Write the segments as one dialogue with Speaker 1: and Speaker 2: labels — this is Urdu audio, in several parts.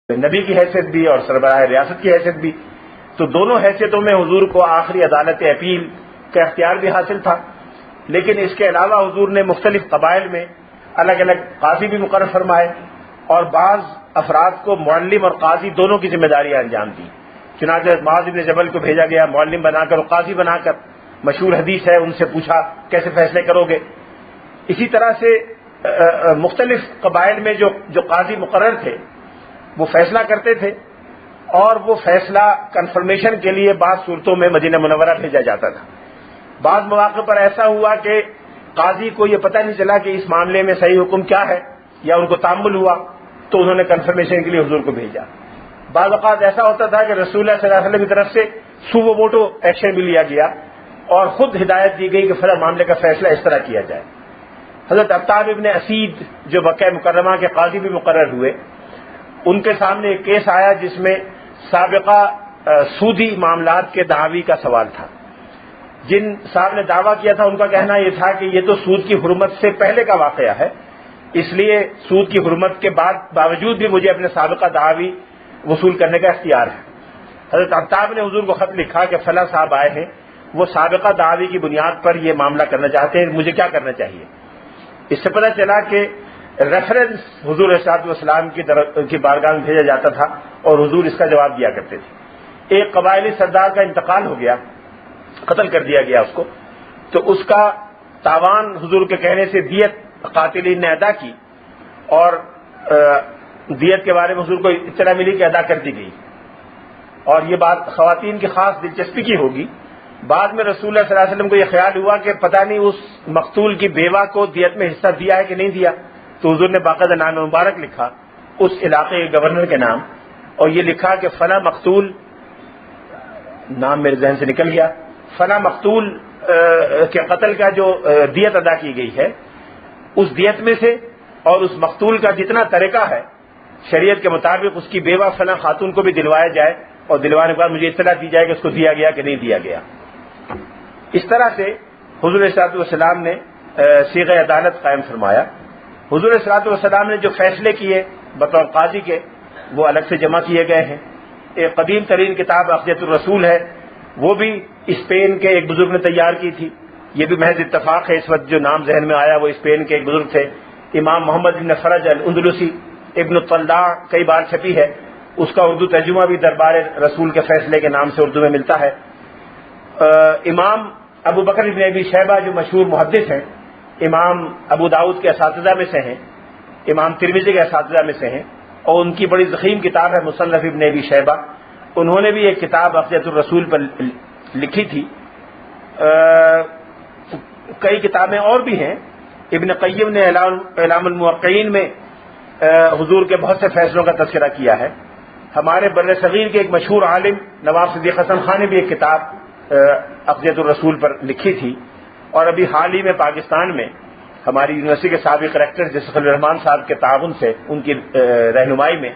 Speaker 1: نبی کی حیثیت بھی اور سربراہ ریاست کی حیثیت بھی، تو دونوں حیثیتوں میں حضور کو آخری عدالت اپیل کا اختیار بھی حاصل تھا. لیکن اس کے علاوہ حضور نے مختلف قبائل میں الگ الگ قاضی بھی مقرر فرمائے اور بعض افراد کو معلم اور قاضی دونوں کی ذمہ داریاں انجام دی. چنانچہ معاذ بن جبل کو بھیجا گیا معلم بنا کر اور قاضی بنا کر. مشہور حدیث ہے، ان سے پوچھا کیسے فیصلے کرو گے. اسی طرح سے مختلف قبائل میں جو قاضی مقرر تھے وہ فیصلہ کرتے تھے، اور وہ فیصلہ کنفرمیشن کے لیے بعض صورتوں میں مدینہ منورہ بھیجا جاتا تھا. بعض مواقع پر ایسا ہوا کہ قاضی کو یہ پتہ نہیں چلا کہ اس معاملے میں صحیح حکم کیا ہے، یا ان کو تامل ہوا تو انہوں نے کنفرمیشن کے لیے حضور کو بھیجا. بعض اوقات ایسا ہوتا تھا کہ رسول اللہ صلی اللہ علیہ وسلم کی طرف سے سو موٹو ایکشن بھی لیا گیا اور خود ہدایت دی گئی کہ فلاں معاملے کا فیصلہ اس طرح کیا جائے. حضرت عطاب ابن اسید جو مکہ مکرمہ کے قاضی بھی مقرر ہوئے، ان کے سامنے ایک کیس آیا جس میں سابقہ سودی معاملات کے دعوی کا سوال تھا. جن صاحب نے دعویٰ کیا تھا ان کا کہنا یہ تھا کہ یہ تو سود کی حرمت سے پہلے کا واقعہ ہے، اس لیے سود کی حرمت کے باوجود بھی مجھے اپنے سابقہ دعوی وصول کرنے کا اختیار ہے. حضرت عطاب نے حضور کو خط لکھا کہ فلاں صاحب آئے ہیں، وہ سابقہ دعوی کی بنیاد پر یہ معاملہ کرنا چاہتے ہیں، مجھے کیا کرنا چاہیے. اس سے پتہ چلا کہ ریفرنس حضور صلی اللہ علیہ وسلم کی بارگاہ میں بھیجا جاتا تھا اور حضور اس کا جواب دیا کرتے تھے. ایک قبائلی سردار کا انتقال ہو گیا، قتل کر دیا گیا اس کو، تو اس کا تاوان حضور کے کہنے سے دیت قاتلین نے ادا کی، اور دیت کے بارے میں حضور کو اطلاع ملی کہ ادا کر دی گئی. اور یہ بات خواتین کی خاص دلچسپی کی ہوگی. بعد میں رسول اللہ صلی اللہ علیہ وسلم کو یہ خیال ہوا کہ پتہ نہیں اس مقتول کی بیوہ کو دیت میں حصہ دیا ہے کہ نہیں دیا، تو حضور نے باقاعدہ نام مبارک لکھا اس علاقے کے گورنر کے نام، اور یہ لکھا کہ فلاں مقتول، نام میرے ذہن سے نکل گیا، فلاں مقتول کے قتل کا جو دیت ادا کی گئی ہے اس دیت میں سے اور اس مقتول کا جتنا طریقہ ہے شریعت کے مطابق اس کی بیوہ فلاں خاتون کو بھی دلوایا جائے، اور دلوانے کے بعد مجھے اطلاع دی جائے کہ اس کو دیا گیا کہ نہیں دیا گیا. اس طرح سے حضور صلی اللہ علیہ وسلم نے صیغہ عدالت قائم فرمایا. حضور صلی اللہ علیہ وسلم نے جو فیصلے کیے بطور قاضی کے وہ الگ سے جمع کیے گئے ہیں. ایک قدیم ترین کتاب عقیدۃ الرسول ہے، وہ بھی اسپین کے ایک بزرگ نے تیار کی تھی. یہ بھی محض اتفاق ہے، اس وقت جو نام ذہن میں آیا وہ اسپین کے ایک بزرگ تھے، امام محمد بن فرج الاندلسی. ابن الطلاع کئی بار چھپی ہے، اس کا اردو ترجمہ بھی دربار رسول کے فیصلے کے نام سے اردو میں ملتا ہے. امام ابو بکر بن ابی شیبہ جو مشہور محدث ہیں، امام ابو داؤد کے اساتذہ میں سے ہیں، امام ترمذی کے اساتذہ میں سے ہیں، اور ان کی بڑی ضخیم کتاب ہے مصنف ابن ابی شیبہ. انہوں نے بھی ایک کتاب عقیدۃ الرسول پر لکھی تھی. کئی کتابیں اور بھی ہیں. ابن قیم نے اعلام الموقعین میں حضور کے بہت سے فیصلوں کا تذکرہ کیا ہے. ہمارے بر صغیر کے ایک مشہور عالم نواب صدیق حسن خان نے بھی ایک کتاب عقیدۃ الرسول پر لکھی تھی. اور ابھی حال ہی میں پاکستان میں ہماری یونیورسٹی کے سابق ریکٹر جس خلیل الرحمان صاحب کے تعاون سے ان کی رہنمائی میں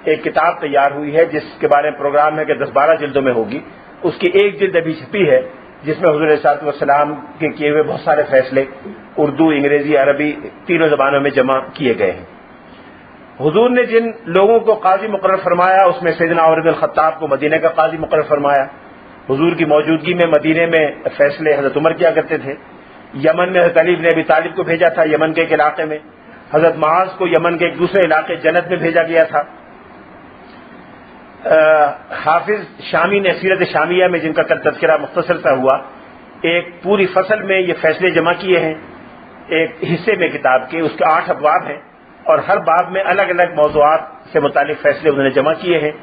Speaker 1: ایک کتاب تیار ہوئی ہے جس کے بارے میں پروگرام ہے کہ 10-12 جلدوں میں ہوگی. اس کی ایک جلد ابھی چھپی ہے جس میں حضور صلی اللہ علیہ وسلم کے کیے ہوئے بہت سارے فیصلے اردو، انگریزی، عربی تینوں زبانوں میں جمع کیے گئے ہیں. حضور نے جن لوگوں کو قاضی مقرر فرمایا اس میں سیدنا عمر بن الخطاب کو مدینہ کا قاضی مقرر فرمایا. حضور کی موجودگی میں مدینے میں فیصلے حضرت عمر کیا کرتے تھے. یمن میں حضرت علی بن ابی طالب کو بھیجا تھا، یمن کے ایک علاقے میں. حضرت معاذ کو یمن کے ایک دوسرے علاقے جنت میں بھیجا گیا تھا. حافظ شامی نے سیرت شامیہ میں جن کا کل تذکرہ مختصر سا ہوا، ایک پوری فصل میں یہ فیصلے جمع کیے ہیں ایک حصے میں کتاب کے. اس کے 8 ابواب ہیں اور ہر باب میں الگ الگ موضوعات سے متعلق فیصلے انہوں نے جمع کیے ہیں.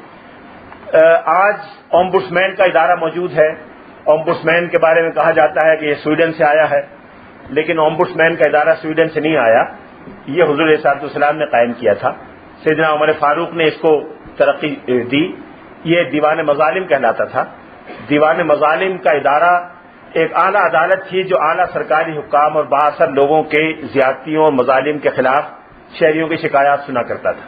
Speaker 1: آج اومبڈسمین کا ادارہ موجود ہے. اومبڈسمین کے بارے میں کہا جاتا ہے کہ یہ سویڈن سے آیا ہے، لیکن اومبڈسمین کا ادارہ سویڈن سے نہیں آیا، یہ حضور صلی اللہ علیہ وسلم نے قائم کیا تھا. سیدنا عمر فاروق نے اس کو ترقی دی. یہ دیوان مظالم کہلاتا تھا. دیوان مظالم کا ادارہ ایک اعلیٰ عدالت تھی جو اعلیٰ سرکاری حکام اور بااثر لوگوں کے زیادتیوں اور مظالم کے خلاف شہریوں کی شکایات سنا کرتا تھا.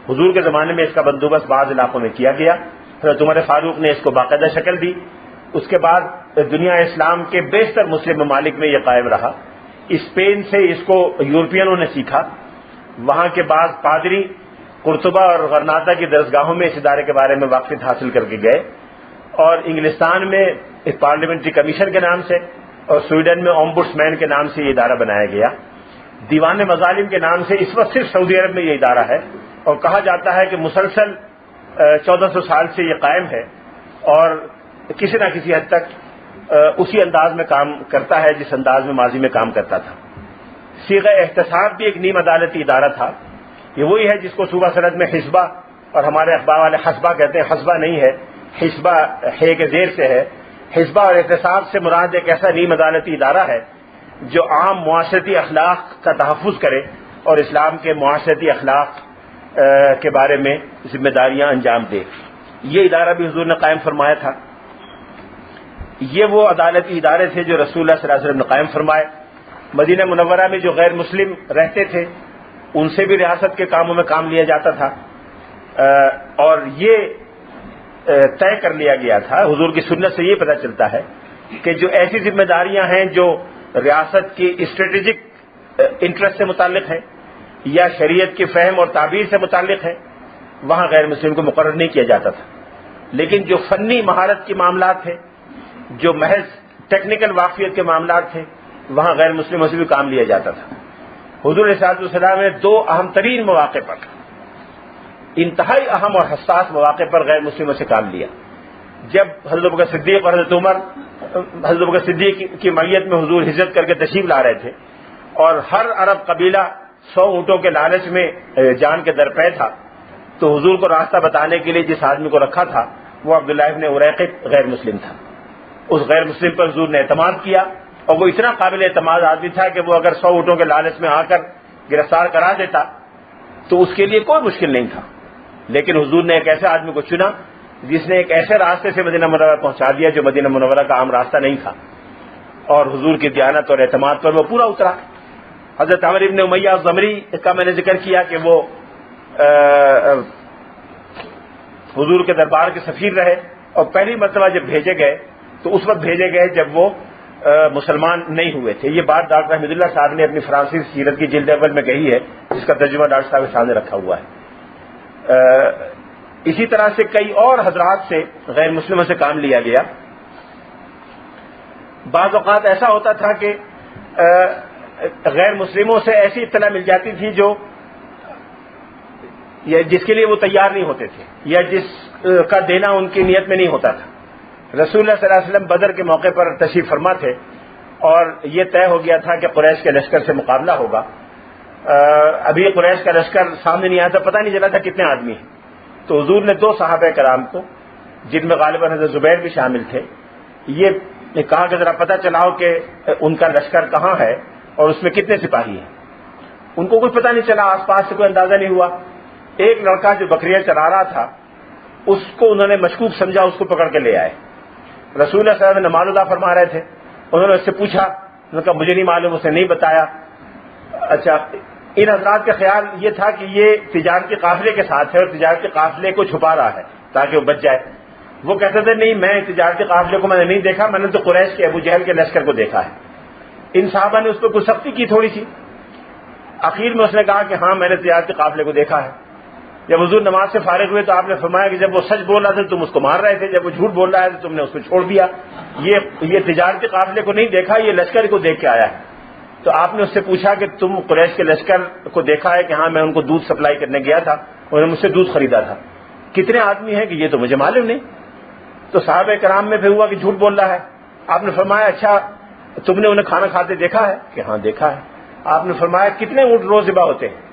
Speaker 1: حضور کے زمانے میں اس کا بندوبست بعض علاقوں میں کیا گیا. حضرت عمر فاروق نے اس کو باقاعدہ شکل دی. اس کے بعد دنیا اسلام کے بیشتر مسلم ممالک میں یہ قائم رہا. اسپین سے اس کو یورپینوں نے سیکھا. وہاں کے بعض پادری قرطبہ اور غرناطہ کی درسگاہوں میں اس ادارے کے بارے میں واقفیت حاصل کر کے گئے، اور انگلستان میں ایک پارلیمنٹری کمیشن کے نام سے اور سویڈن میں اومبڈسمین کے نام سے یہ ادارہ بنایا گیا۔ دیوان مظالم کے نام سے اس وقت صرف سعودی عرب میں یہ ادارہ ہے، اور کہا جاتا ہے کہ مسلسل 1400 سال سے یہ قائم ہے اور کسی نہ کسی حد تک اسی انداز میں کام کرتا ہے جس انداز میں ماضی میں کام کرتا تھا۔ صیغہ احتساب بھی ایک نیم عدالتی ادارہ تھا، یہ وہی ہے جس کو صوبہ سند میں حسبہ اور ہمارے اخبار والے حسبہ کہتے ہیں، حسبہ نہیں ہے، حسبہ ہے کے زیر سے ہے۔ حسبہ اور احتساب سے مراد ایک ایسا نیم عدالتی ادارہ ہے جو عام معاشرتی اخلاق کا تحفظ کرے اور اسلام کے معاشرتی اخلاق کے بارے میں ذمہ داریاں انجام دے۔ یہ ادارہ بھی حضور نے قائم فرمایا تھا۔ یہ وہ عدالتی ادارے تھے جو رسول اللہ صلی اللہ علیہ وسلم نے قائم فرمائے۔ مدینہ منورہ میں جو غیر مسلم رہتے تھے ان سے بھی ریاست کے کاموں میں کام لیا جاتا تھا، اور یہ طے کر لیا گیا تھا، حضور کی سنت سے یہ پتہ چلتا ہے کہ جو ایسی ذمہ داریاں ہیں جو ریاست کی اسٹریٹجک انٹرسٹ سے متعلق ہیں یا شریعت کی فہم اور تعبیر سے متعلق ہیں، وہاں غیر مسلم کو مقرر نہیں کیا جاتا تھا، لیکن جو فنی مہارت کے معاملات تھے، جو محض ٹیکنیکل واقفیت کے معاملات تھے، وہاں غیر مسلموں سے بھی کام لیا جاتا تھا۔ حضور صلی اللہ علیہ وسلم نے دو اہم ترین مواقع پر، انتہائی اہم اور حساس مواقع پر غیر مسلموں سے کام لیا۔ جب حضرت بکر صدیق اور حضرت عمر حضرت بکر صدیق کی معیت میں حضور ہجرت کر کے تشریف لا رہے تھے اور ہر عرب قبیلہ 100 اونٹوں کے لالچ میں جان کے درپے تھا، تو حضور کو راستہ بتانے کے لیے جس آدمی کو رکھا تھا وہ عبداللہ ابن اریقط غیر مسلم تھا۔ اس غیر مسلم پر حضور نے اعتماد کیا، اور وہ اتنا قابل اعتماد آدمی تھا کہ وہ اگر 100 اونٹوں کے لالچ میں آ کر گرفتار کرا دیتا تو اس کے لیے کوئی مشکل نہیں تھا، لیکن حضور نے ایک ایسے آدمی کو چنا جس نے ایک ایسے راستے سے مدینہ منورہ پہنچا دیا جو مدینہ منورہ کا عام راستہ نہیں تھا، اور حضور کی دیانت اور اعتماد پر وہ پورا اترا۔ حضرت عمر ابن امیہ الضمری کا میں نے ذکر کیا کہ وہ حضور کے دربار کے سفیر رہے، اور پہلی مرتبہ جب بھیجے گئے تو اس وقت بھیجے گئے جب وہ مسلمان نہیں ہوئے تھے۔ یہ بات ڈاکٹر احمد اللہ صاحب نے اپنی فرانسیسی سیرت کی جلد اول میں کہی ہے، جس کا ترجمہ ڈاکٹر صاحب کے سامنے رکھا ہوا ہے۔ اسی طرح سے کئی اور حضرات سے غیر مسلموں سے کام لیا گیا۔ بعض اوقات ایسا ہوتا تھا کہ غیر مسلموں سے ایسی اطلاع مل جاتی تھی جو جس کے لیے وہ تیار نہیں ہوتے تھے یا جس کا دینا ان کی نیت میں نہیں ہوتا تھا۔ رسول اللہ صلی اللہ علیہ وسلم بدر کے موقع پر تشریف فرما تھے، اور یہ طے ہو گیا تھا کہ قریش کے لشکر سے مقابلہ ہوگا۔ ابھی قریش کا لشکر سامنے نہیں آیا تھا، پتہ نہیں چلا تھا کتنے آدمی ہیں، تو حضور نے 2 صحابہ کرام کو، جن میں غالباً حضرت زبیر بھی شامل تھے، یہ کہا کہ ذرا پتہ چلاؤ کہ ان کا لشکر کہاں ہے اور اس میں کتنے سپاہی ہیں۔ ان کو کچھ پتہ نہیں چلا، آس پاس سے کوئی اندازہ نہیں ہوا۔ ایک لڑکا جو بکریاں چلا رہا تھا اس کو انہوں نے مشکوک سمجھا، اس کو پکڑ کے لے آئے۔ رسول اللہ صلی اللہ علیہ وسلم نماز ادا فرما رہے تھے، انہوں نے اس سے پوچھا، انہوں نے کہا مجھے نہیں معلوم، اسے نہیں بتایا۔ اچھا، ان حضرات کا خیال یہ تھا کہ یہ تجارتی قافلے کے ساتھ ہے اور تجارتی قافلے کو چھپا رہا ہے تاکہ وہ بچ جائے۔ وہ کہتے تھے نہیں، میں تجارتی قافلے کو میں نے نہیں دیکھا، میں نے تو قریش کے ابو جہل کے لشکر کو دیکھا ہے۔ ان صحابہ نے اس پہ کچھ سختی کی تھوڑی سی، آخر میں اس نے کہا کہ ہاں میں نے تجارتی قافلے کو دیکھا ہے۔ جب حضور نماز سے فارغ ہوئے تو آپ نے فرمایا کہ جب وہ سچ بول رہا تھا تم اس کو مار رہے تھے، جب وہ جھوٹ بول رہا ہے تو تم نے اس کو چھوڑ دیا۔ یہ تجارتی قافلے کو نہیں دیکھا، یہ لشکر کو دیکھ کے آیا ہے۔ تو آپ نے اس سے پوچھا کہ تم قریش کے لشکر کو دیکھا ہے؟ کہ ہاں میں ان کو دودھ سپلائی کرنے گیا تھا، انہوں نے مجھ سے دودھ خریدا تھا۔ کتنے آدمی ہیں؟ کہ یہ تو مجھے معلوم نہیں۔ تو صحابہ کرام میں پھر ہوا کہ جھوٹ بول رہا ہے۔ آپ نے فرمایا اچھا تم نے انہیں کھانا کھاتے دیکھا ہے؟ کہ ہاں دیکھا ہے۔ آپ نے فرمایا کتنے اونٹ روز ذبح ہوتے ہیں؟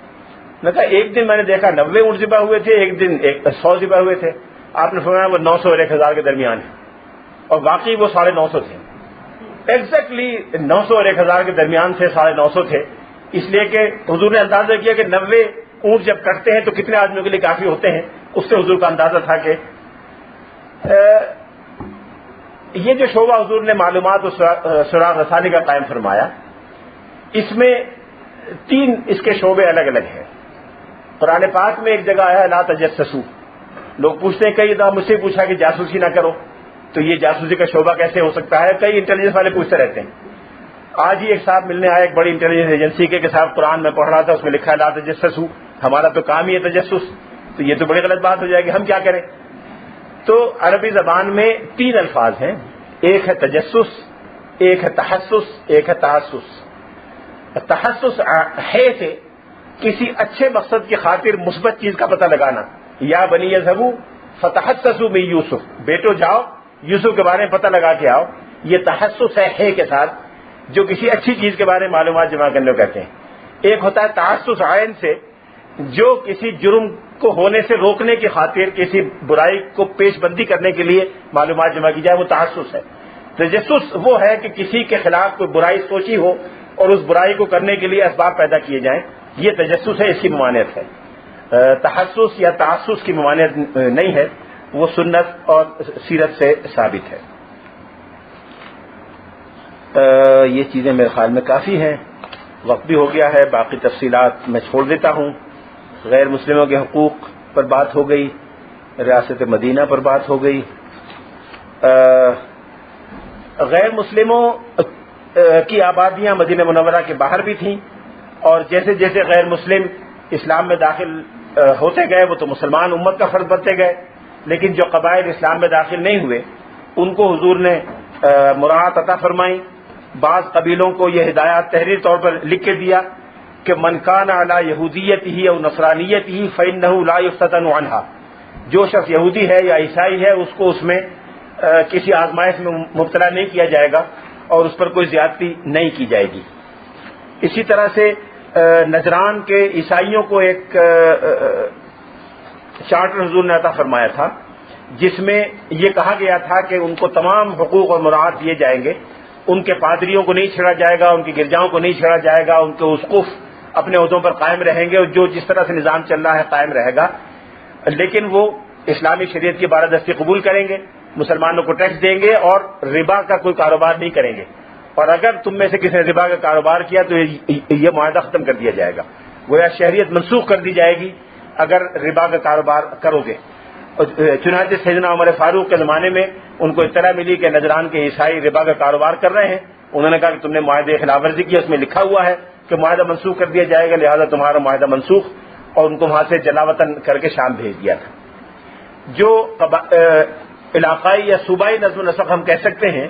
Speaker 1: میں کہا ایک دن میں نے دیکھا 90 اونٹ ذبح ہوئے تھے، ایک دن 100 ذبح ہوئے تھے۔ آپ نے فرمایا وہ 900 اور 1000 کے درمیان ہے، اور واقعی وہ 950 تھے۔ ایگزیکٹلی 900 اور 1000 کے درمیان سے 950 تھے، اس لیے کہ حضور نے اندازہ کیا کہ 90 اونٹ جب کٹتے ہیں تو کتنے آدمیوں کے لیے کافی ہوتے ہیں۔ اس سے حضور کا اندازہ تھا کہ یہ جو شعبہ حضور نے معلومات و سراغ رسانی کا قائم فرمایا، اس میں 3 اس کے شعبے الگ الگ ہیں۔ قرآن پاک میں ایک جگہ آیا لا تجسسوا، لوگ پوچھتے ہیں کئی دفعہ مجھ سے پوچھا کہ جاسوسی نہ کرو، تو یہ جاسوسی کا شعبہ کیسے ہو سکتا ہے؟ کئی انٹیلیجنس والے پوچھتے رہتے ہیں۔ آج ہی ایک صاحب ملنے آئے ایک بڑی انٹیلیجنس ایجنسی کے کہ صاحب قرآن میں پڑھ رہا تھا، اس میں لکھا ہے لا تجسسوا، ہمارا تو کام ہی ہے تجسس، تو یہ تو بڑی غلط بات ہو جائے گی، ہم کیا کریں؟ تو عربی زبان میں 3 الفاظ ہیں، ایک ہے تجسس، ایک ہے تحسس، ایک ہے تحسس۔ تحسس ہے سے کسی اچھے مقصد کی خاطر مثبت چیز کا پتہ لگانا، یا بنی یذهبوا فتحسسوا من یوسف، بیٹو جاؤ یوسف کے بارے میں پتہ لگا کے آؤ، یہ تحسس ہے کے ساتھ، جو کسی اچھی چیز کے بارے میں معلومات جمع کرنے کو کہتے ہیں۔ ایک ہوتا ہے تحسس عین سے، جو کسی جرم کو ہونے سے روکنے کی خاطر کسی برائی کو پیش بندی کرنے کے لیے معلومات جمع کی جائے، وہ تحسس ہے۔ تجسس وہ ہے کہ کسی کے خلاف کوئی برائی سوچی ہو اور اس برائی کو کرنے کے لیے اسباب پیدا کیے جائیں، یہ تجسس ہے، اس کی ممانعت ہے۔ تحسس یا تعسس کی ممانعت نہیں ہے، وہ سنت اور سیرت سے ثابت ہے۔ یہ چیزیں میرے خیال میں کافی ہیں، وقت بھی ہو گیا ہے، باقی تفصیلات میں چھوڑ دیتا ہوں۔ غیر مسلموں کے حقوق پر بات ہو گئی، ریاست مدینہ پر بات ہو گئی۔ غیر مسلموں کی آبادیاں مدینہ منورہ کے باہر بھی تھیں، اور جیسے جیسے غیر مسلم اسلام میں داخل ہوتے گئے وہ تو مسلمان امت کا فرد بنتے گئے، لیکن جو قبائل اسلام میں داخل نہیں ہوئے ان کو حضور نے مراعات عطا فرمائی۔ بعض قبیلوں کو یہ ہدایات تحریری طور پر لکھ کے دیا کہ من کان علی یہودیتہ او نصرانیتہ فإنہ لا یفتتن عنہا، جو شخص یہودی ہے یا عیسائی ہے اس کو اس میں کسی آزمائش میں مبتلا نہیں کیا جائے گا اور اس پر کوئی زیادتی نہیں کی جائے گی۔ اسی طرح سے نجران کے عیسائیوں کو ایک چارٹر حضور نے عطا فرمایا تھا، جس میں یہ کہا گیا تھا کہ ان کو تمام حقوق اور مراعات دیے جائیں گے، ان کے پادریوں کو نہیں چھیڑا جائے گا، ان کی گرجاؤں کو نہیں چھیڑا جائے گا، ان کے اسقف اپنے عہدوں پر قائم رہیں گے اور جو جس طرح سے نظام چل رہا ہے قائم رہے گا، لیکن وہ اسلامی شریعت کی بالادستی قبول کریں گے، مسلمانوں کو ٹیکس دیں گے اور ربا کا کوئی کاروبار نہیں کریں گے، اور اگر تم میں سے کسی نے ربا کا کاروبار کیا تو یہ معاہدہ ختم کر دیا جائے گا، گویا شہریت منسوخ کر دی جائے گی اگر ربا کا کاروبار کرو گے۔ چنانچہ سیدنا عمر فاروق کے زمانے میں ان کو اطلاع ملی کہ نجران کے عیسائی ربا کا کاروبار کر رہے ہیں، انہوں نے کہا کہ تم نے معاہدے خلاف ورزی کی، اس میں لکھا ہوا ہے کہ معاہدہ منسوخ کر دیا جائے گا، لہذا تمہارا معاہدہ منسوخ، اور ان کو وہاں سے جلاوطن کر کے شام بھیج دیا تھا۔ جو علاقائی یا صوبائی نظم و نسق ہم کہہ سکتے ہیں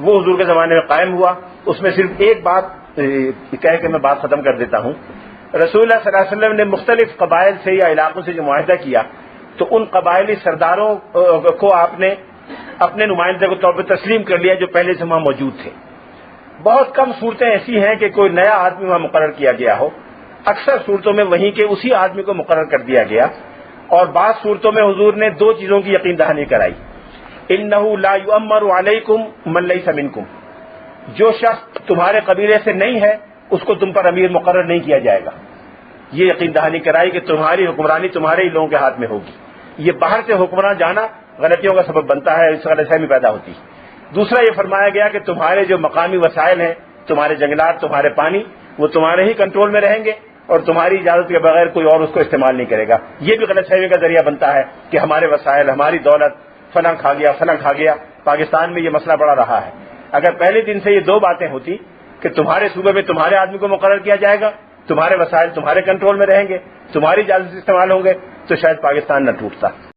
Speaker 1: وہ حضور کے زمانے میں قائم ہوا۔ اس میں صرف ایک بات کہہ کے میں بات ختم کر دیتا ہوں۔ رسول اللہ صلی اللہ علیہ وسلم نے مختلف قبائل سے یا علاقوں سے جو معاہدہ کیا تو ان قبائلی سرداروں کو آپ نے اپنے نمائندے کے طور پر تسلیم کر لیا جو پہلے سے وہاں موجود تھے۔ بہت کم صورتیں ایسی ہیں کہ کوئی نیا آدمی وہاں مقرر کیا گیا ہو، اکثر صورتوں میں وہیں کے اسی آدمی کو مقرر کر دیا گیا، اور بعض صورتوں میں حضور نے 2 چیزوں کی یقین دہانی کرائی۔ انہ لا یؤمر علیکم من لیس منکم، جو شخص تمہارے قبیلے سے نہیں ہے اس کو تم پر امیر مقرر نہیں کیا جائے گا، یہ یقین دہانی کرائی کہ تمہاری حکمرانی تمہارے ہی لوگوں کے ہاتھ میں ہوگی۔ یہ باہر سے حکمراں جانا غلطیوں کا سبب بنتا ہے، اس غلط فہمی پیدا ہوتی ہے۔ دوسرا یہ فرمایا گیا کہ تمہارے جو مقامی وسائل ہیں، تمہارے جنگلات، تمہارے پانی، وہ تمہارے ہی کنٹرول میں رہیں گے اور تمہاری اجازت کے بغیر کوئی اور اس کو استعمال نہیں کرے گا۔ یہ بھی غلط فہمی کا ذریعہ بنتا ہے کہ ہمارے وسائل، ہماری دولت فلاں کھا گیا فلاں کھا گیا۔ پاکستان میں یہ مسئلہ بڑا رہا ہے۔ اگر پہلے دن سے یہ 2 باتیں ہوتی کہ تمہارے صوبے میں تمہارے آدمی کو مقرر کیا جائے گا، تمہارے وسائل تمہارے کنٹرول میں رہیں گے، تمہاری اجازت سے استعمال ہوں گے، تو شاید پاکستان نہ ٹوٹتا۔